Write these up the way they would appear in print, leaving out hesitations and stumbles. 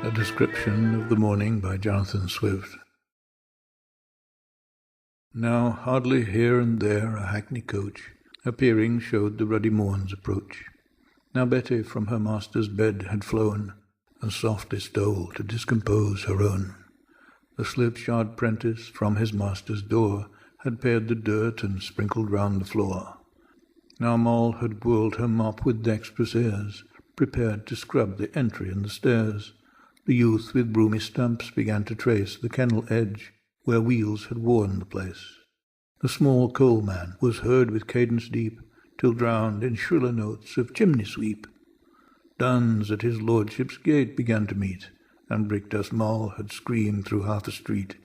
A description of the morning by Jonathan Swift. Now hardly here and there a hackney coach, appearing, showed the ruddy morn's approach. Now Betty from her master's bed had flown, and softly stole to discompose her own. The slip-shod prentice from his master's door had pared the dirt and sprinkled round the floor. Now Moll had whirled her mop with dexterous airs, prepared to scrub the entry and the stairs. The youth with broomy stumps began to trace the kennel edge where wheels had worn the place. The small coalman was heard with cadence deep, till drowned in shriller notes of chimney-sweep. Duns at his lordship's gate began to meet, and Brickdust Moll had screamed through half a street.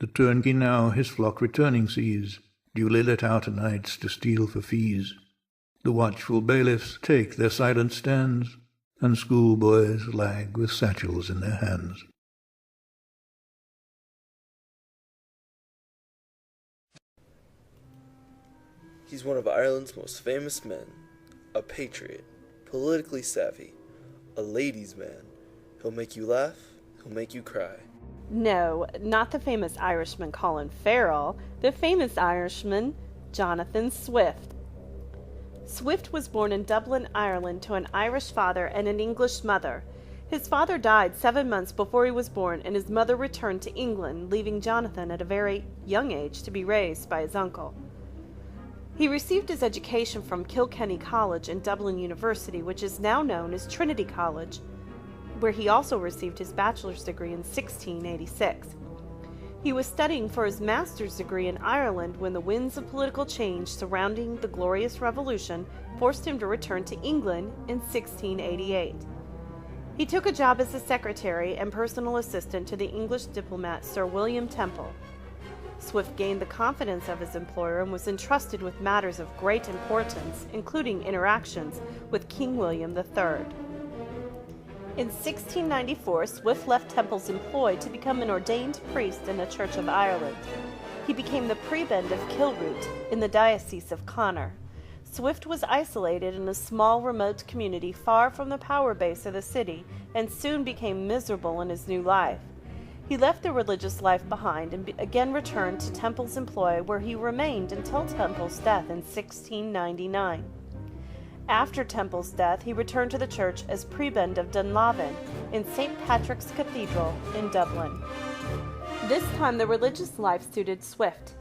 The turnkey now his flock returning sees, duly let out o' nights to steal for fees. The watchful bailiffs take their silent stands, and schoolboys lag with satchels in their hands. He's one of Ireland's most famous men, a patriot, politically savvy, a ladies' man. He'll make you laugh, he'll make you cry. No, not the famous Irishman Colin Farrell, the famous Irishman Jonathan Swift. Swift was born in Dublin, Ireland, to an Irish father and an English mother. His father died 7 months before he was born, and his mother returned to England, leaving Jonathan at a very young age to be raised by his uncle. He received his education from Kilkenny College and Dublin University, which is now known as Trinity College, where he also received his bachelor's degree in 1686. He was studying for his master's degree in Ireland when the winds of political change surrounding the Glorious Revolution forced him to return to England in 1688. He took a job as a secretary and personal assistant to the English diplomat Sir William Temple. Swift gained the confidence of his employer and was entrusted with matters of great importance, including interactions with King William III. In 1694, Swift left Temple's employ to become an ordained priest in the Church of Ireland. He became the prebend of Kilroot in the Diocese of Connor. Swift was isolated in a small, remote community far from the power base of the city and soon became miserable in his new life. He left the religious life behind and again returned to Temple's employ, where he remained until Temple's death in 1699. After Temple's death, he returned to the church as prebend of Dunlavin in St. Patrick's Cathedral in Dublin. This time the religious life suited Swift.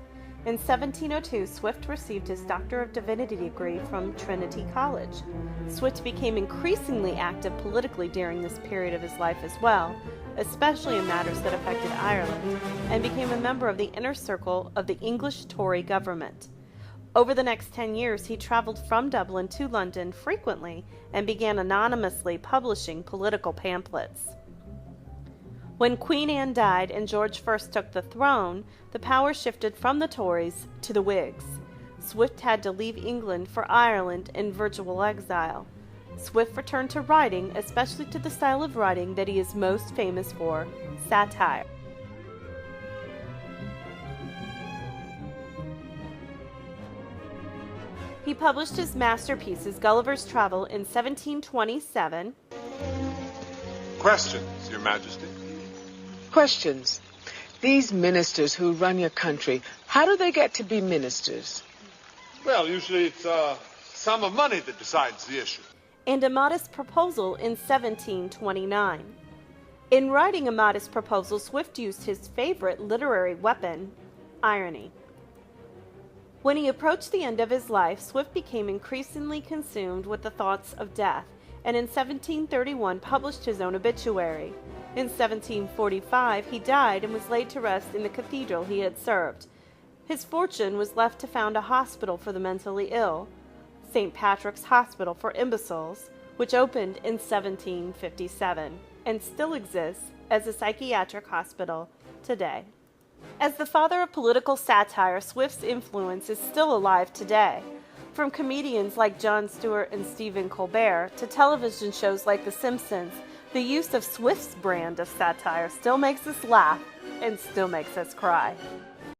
In 1702, Swift received his Doctor of Divinity degree from Trinity College. Swift became increasingly active politically during this period of his life as well, especially in matters that affected Ireland, and became a member of the inner circle of the English Tory government. Over the next 10 years, he traveled from Dublin to London frequently and began anonymously publishing political pamphlets. When Queen Anne died and George I took the throne, the power shifted from the Tories to the Whigs. Swift had to leave England for Ireland in virtual exile. Swift returned to writing, especially to the style of writing that he is most famous for, satire. He published his masterpieces, Gulliver's Travel, in 1727. Questions, Your Majesty. Questions. These ministers who run your country, how do they get to be ministers? Well, usually it's a sum of money that decides the issue. And A Modest Proposal in 1729. In writing A Modest Proposal, Swift used his favorite literary weapon, irony. When he approached the end of his life, Swift became increasingly consumed with the thoughts of death, and in 1731 published his own obituary. In 1745, he died and was laid to rest in the cathedral he had served. His fortune was left to found a hospital for the mentally ill, St. Patrick's Hospital for Imbeciles, which opened in 1757 and still exists as a psychiatric hospital today. As the father of political satire, Swift's influence is still alive today. From comedians like Jon Stewart and Stephen Colbert to television shows like The Simpsons, the use of Swift's brand of satire still makes us laugh and still makes us cry.